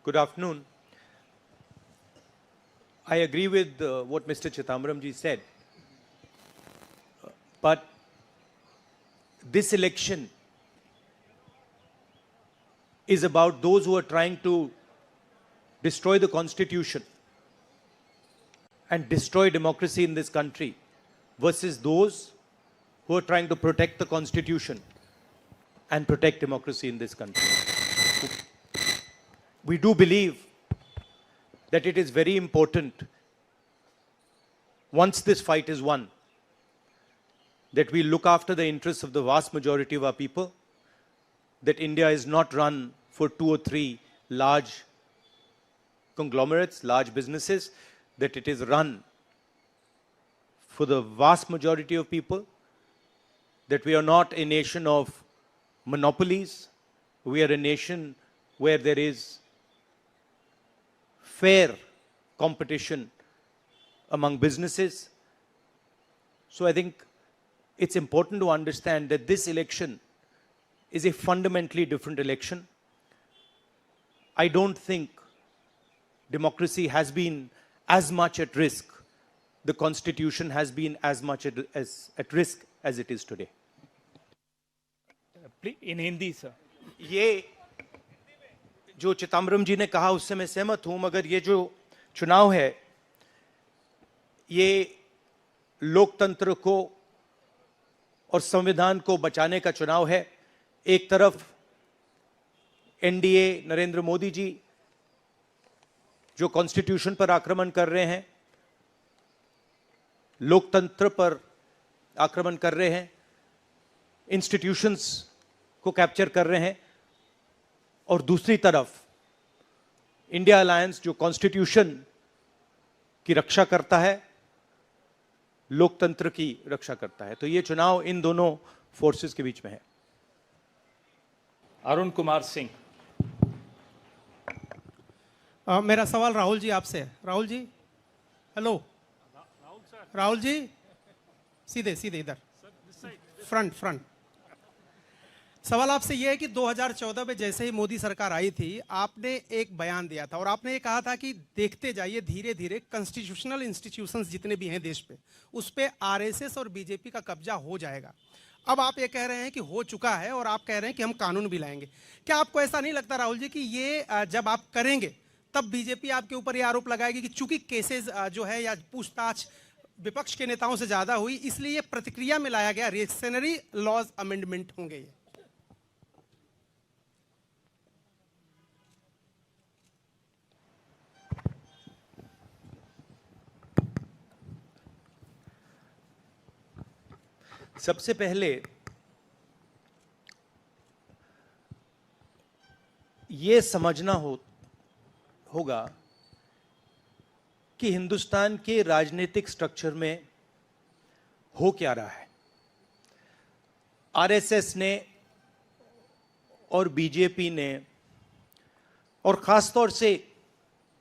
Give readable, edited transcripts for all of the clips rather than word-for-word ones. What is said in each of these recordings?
Good afternoon. I agree with what Mr. Chidambaram ji said. But this election is about those who are trying to destroy the constitution and destroy democracy in this country versus those who are trying to protect the constitution and protect democracy in this country. We do believe that it is very important, once this fight is won, that we look after the interests of the vast majority of our people, that India is not run for 2 or 3 large conglomerates, large businesses, that it is run for the vast majority of people, that we are not a nation of monopolies, we are a nation where there is fair competition among businesses. So I think it's important to understand that this election is a fundamentally different election. I don't think democracy has been as much at risk, the constitution has been as much at risk as it is today. In Hindi, sir. ये जो चिदम्बरम जी ने कहा उससे मैं सहमत हूं, मगर ये जो चुनाव है ये लोकतंत्र को और संविधान को बचाने का चुनाव है। एक तरफ एनडीए नरेंद्र मोदी जी जो कॉन्स्टिट्यूशन पर आक्रमण कर रहे हैं, लोकतंत्र पर आक्रमण कर रहे हैं, इंस्टीट्यूशंस को कैप्चर कर रहे हैं, और दूसरी तरफ इंडिया अलायंस जो कॉन्स्टिट्यूशन की रक्षा करता है, लोकतंत्र की रक्षा करता है। तो ये चुनाव इन दोनों फोर्सेस के बीच में है। अरुण कुमार सिंह। मेरा सवाल राहुल जी आपसे है। राहुल जी, हेलो। राहुल जी, सीधे सीधे इधर, फ्रंट। सवाल आपसे यह है कि 2014 में जैसे ही मोदी सरकार आई थी, आपने एक बयान दिया था और आपने ये कहा था कि देखते जाइए धीरे धीरे कॉन्स्टिट्यूशनल इंस्टीट्यूशंस जितने भी हैं देश पे, उस पे आरएसएस और बीजेपी का कब्जा हो जाएगा। अब आप ये कह रहे हैं कि हो चुका है और आप कह रहे हैं कि हम कानून भी लाएंगे। क्या आपको ऐसा नहीं लगता राहुल जी कि ये जब आप करेंगे तब बीजेपी आपके ऊपर ये आरोप लगाएगी कि चूंकि केसेस जो है या पूछताछ विपक्ष के नेताओं से ज्यादा हुई, इसलिए ये प्रतिक्रिया में लाया गया रिएक्शनरी लॉज अमेंडमेंट होंगे ये? सबसे पहले ये समझना होगा कि हिंदुस्तान के राजनीतिक स्ट्रक्चर में हो क्या रहा है। आरएसएस ने और बीजेपी ने और खासतौर से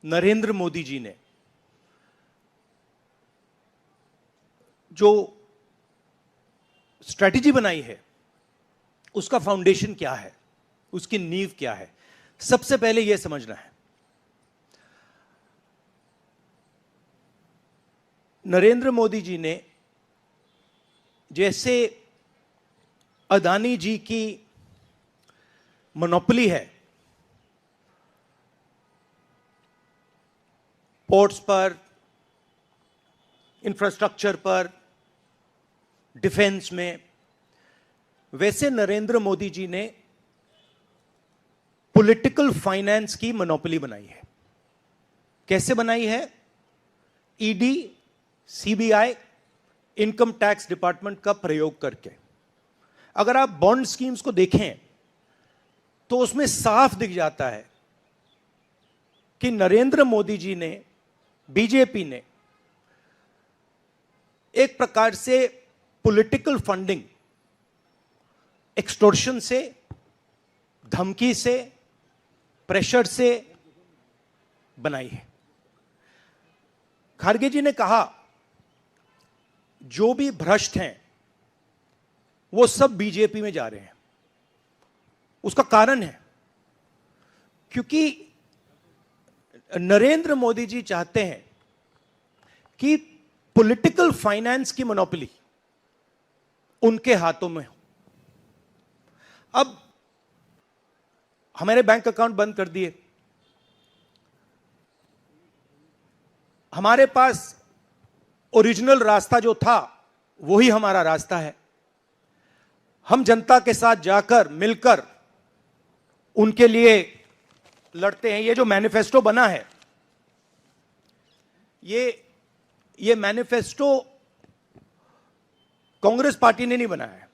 नरेंद्र मोदी जी ने जो स्ट्रैटेजी बनाई है, उसका फाउंडेशन क्या है, उसकी नींव क्या है, सबसे पहले यह समझना है। नरेंद्र मोदी जी ने जैसे अदानी जी की मोनोपोली है पोर्ट्स पर, इंफ्रास्ट्रक्चर पर, डिफेंस में, वैसे नरेंद्र मोदी जी ने पॉलिटिकल फाइनेंस की मोनोपोली बनाई है। कैसे बनाई है? ED, CBI, income tax department का प्रयोग करके। अगर आप बॉन्ड स्कीम्स को देखें तो उसमें साफ दिख जाता है कि नरेंद्र मोदी जी ने, बीजेपी ने एक प्रकार से पॉलिटिकल फंडिंग एक्सटॉर्शन से, धमकी से, प्रेशर से बनाई है। खारगे जी ने कहा जो भी भ्रष्ट हैं वो सब बीजेपी में जा रहे हैं। उसका कारण है क्योंकि नरेंद्र मोदी जी चाहते हैं कि पॉलिटिकल फाइनेंस की मोनोपोली उनके हाथों में हो। अब हमारे बैंक अकाउंट बंद कर दिए, हमारे पास ओरिजिनल रास्ता जो था वही हमारा रास्ता है। हम जनता के साथ जाकर मिलकर उनके लिए लड़ते हैं। ये जो मैनिफेस्टो बना है, ये मैनिफेस्टो कांग्रेस पार्टी ने नहीं बनाया है।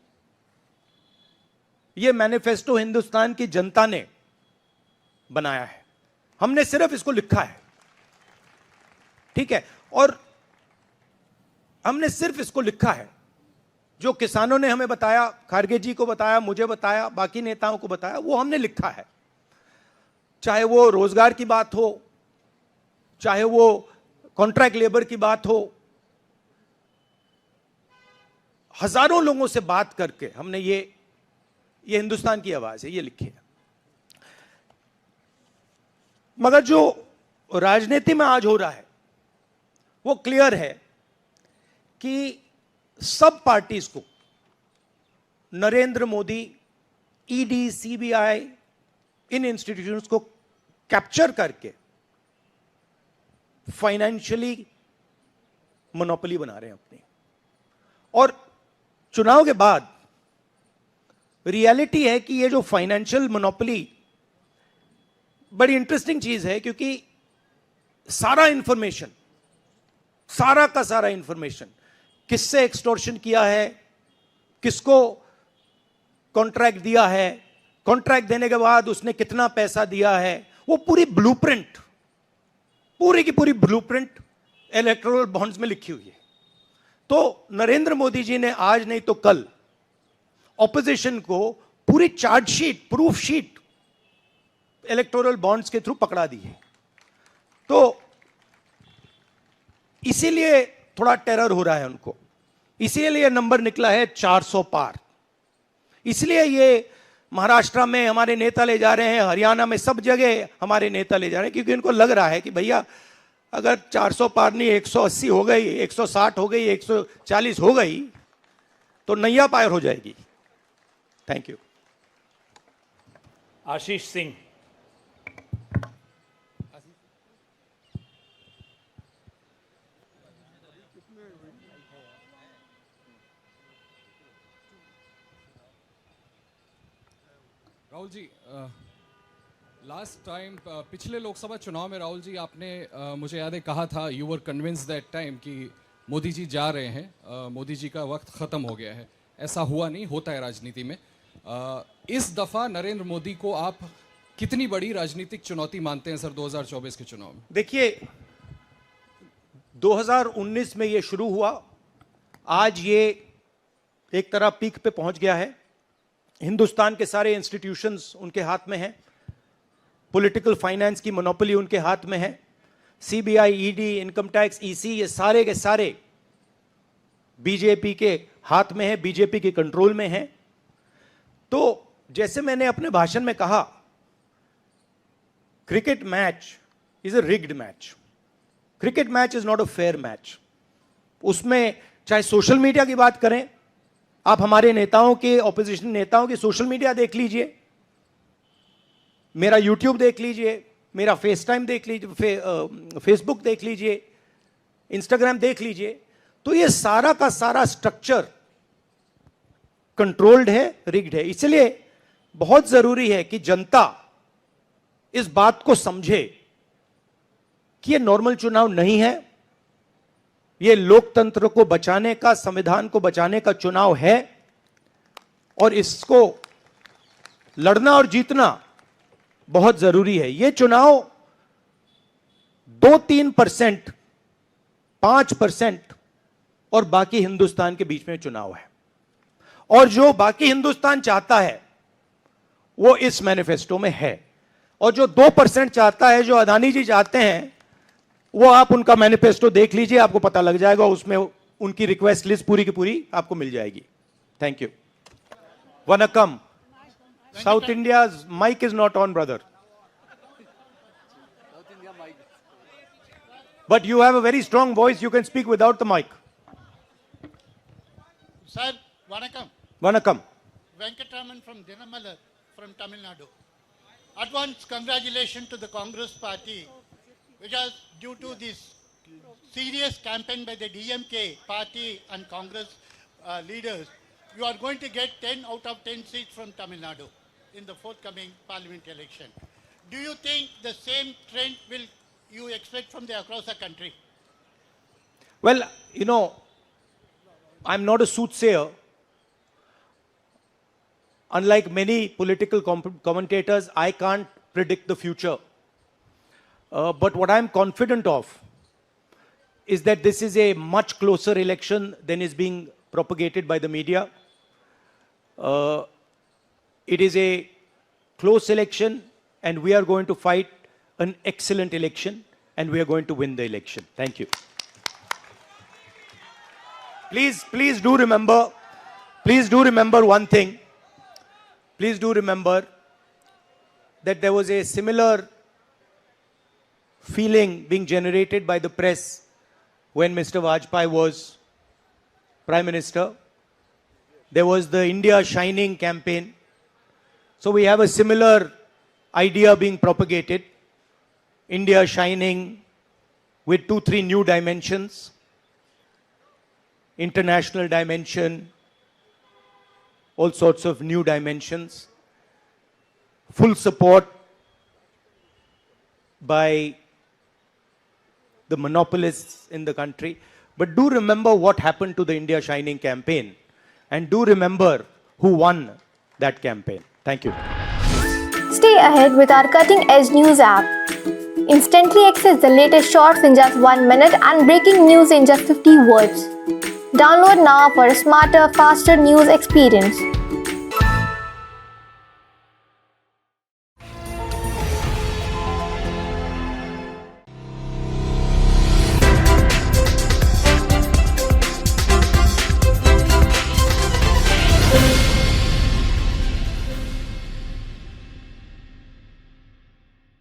ये मैनिफेस्टो हिंदुस्तान की जनता ने बनाया है। हमने सिर्फ इसको लिखा है, ठीक है, और हमने सिर्फ इसको लिखा है। जो किसानों ने हमें बताया, खारगे जी को बताया, मुझे बताया, बाकी नेताओं को बताया, वो हमने लिखा है। चाहे वो रोजगार की बात हो, चाहे वो कॉन्ट्रैक्ट लेबर की बात हो, हजारों लोगों से बात करके हमने ये हिंदुस्तान की आवाज है, ये लिखी है। मगर जो राजनीति में आज हो रहा है वो क्लियर है कि सब पार्टीज को नरेंद्र मोदी, ईडी, सीबीआई, इन इंस्टीट्यूशंस को कैप्चर करके फाइनेंशियली मोनोपोली बना रहे हैं अपनी। और चुनाव के बाद रियलिटी है कि ये जो फाइनेंशियल मोनोपोली बड़ी इंटरेस्टिंग चीज है, क्योंकि सारा इंफॉर्मेशन, सारा का सारा इंफॉर्मेशन, किससे एक्सटॉर्शन किया है, किसको कॉन्ट्रैक्ट दिया है, कॉन्ट्रैक्ट देने के बाद उसने कितना पैसा दिया है, वो पूरी ब्लूप्रिंट, पूरी की पूरी ब्लूप्रिंट इलेक्टोरल बॉन्ड्स में लिखी हुई है। तो नरेंद्र मोदी जी ने आज नहीं तो कल ऑपोजिशन को पूरी chargesheet, proof sheet electoral bonds के थ्रू पकड़ा दी है। तो इसीलिए थोड़ा टेरर हो रहा है उनको, इसीलिए नंबर निकला है 400 पार। इसलिए ये महाराष्ट्र में हमारे नेता ले जा रहे हैं, हरियाणा में सब जगह हमारे नेता ले जा रहे हैं, क्योंकि इनको लग रहा है कि भैया अगर 400 पार नहीं 180 हो गई, 160 हो गई, 140 हो गई तो नैया पार हो जाएगी। Thank you. Ashish Singh. Rahul ji, last time पिछले लोकसभा चुनाव में राहुल जी आपने मुझे याद है कहा था, you were convince that time कि मोदी जी जा रहे हैं, मोदी जी का वक्त ख़त्म हो गया है। ऐसा हुआ नहीं, होता है राजनीति में। इस दफ़ा नरेंद्र मोदी को आप कितनी बड़ी राजनीतिक चुनौती मानते हैं सर 2024 के चुनाव में? देखिए, 2019 में ये शुरू हुआ, आज ये एक तरह पीक पे पहुंच गया है। हिंदुस्तान के सारे इंस्टीट्यूशंस उनके हाथ में हैं, पॉलिटिकल फाइनेंस की मोनोपोली उनके हाथ में है। CBI, ED, income tax, EC, ये सारे के सारे बीजेपी के हाथ में है, बीजेपी के कंट्रोल में है। तो जैसे मैंने अपने भाषण में कहा, cricket match is a rigged match. Cricket match is not a fair match. उसमें चाहे सोशल मीडिया की बात करें, आप हमारे नेताओं के, ऑपोजिशन नेताओं के सोशल मीडिया देख लीजिए, मेरा यूट्यूब देख लीजिए, मेरा फेस टाइम देख लीजिए, फेसबुक देख लीजिए, इंस्टाग्राम देख लीजिए, तो ये सारा का सारा स्ट्रक्चर कंट्रोल्ड है, रिग्ड है। इसलिए बहुत जरूरी है कि जनता इस बात को समझे कि ये नॉर्मल चुनाव नहीं है, ये लोकतंत्र को बचाने का, संविधान को बचाने का चुनाव है, और इसको लड़ना और जीतना बहुत जरूरी है। ये चुनाव 2-3%, 5% और बाकी हिंदुस्तान के बीच में चुनाव है। और जो बाकी हिंदुस्तान चाहता है वो इस मैनिफेस्टो में है, और जो 2% चाहता है, जो अदानी जी चाहते हैं, वो आप उनका मैनिफेस्टो देख लीजिए, आपको पता लग जाएगा। उसमें उनकी रिक्वेस्ट लिस्ट पूरी की पूरी आपको मिल जाएगी। Thank you. Vanakkam. South India's mic is not on, brother. But you have a very strong voice. You can speak without the mic. Sir, Vanakkam. Vanakkam. Venkatraman from Dinamalar from Tamil Nadu. Advance congratulations to the Congress party, because due to this serious campaign by the DMK party and Congress leaders, you are going to get 10 out of 10 seats from Tamil Nadu in the forthcoming parliament election. Do you think the same trend will you expect from the across the country? Well, you know, I'm not a soothsayer. Unlike many political commentators, I can't predict the future. But what I'm confident of is that this is a much closer election than is being propagated by the media. It is a close election, and we are going to fight an excellent election, and we are going to win the election. Thank you. Please do remember one thing. Please do remember that there was a similar feeling being generated by the press when Mr. Vajpayee was Prime Minister. There was the India Shining campaign. So we have a similar idea being propagated. India Shining with 2-3 new dimensions. International dimension, all sorts of new dimensions. Full support by the monopolists in the country. But do remember what happened to the India Shining campaign, and do remember who won that campaign. Thank you. Stay ahead with our cutting-edge news app. Instantly access the latest shorts in just 1 minute and breaking news in just 50 words. Download now for a smarter, faster news experience.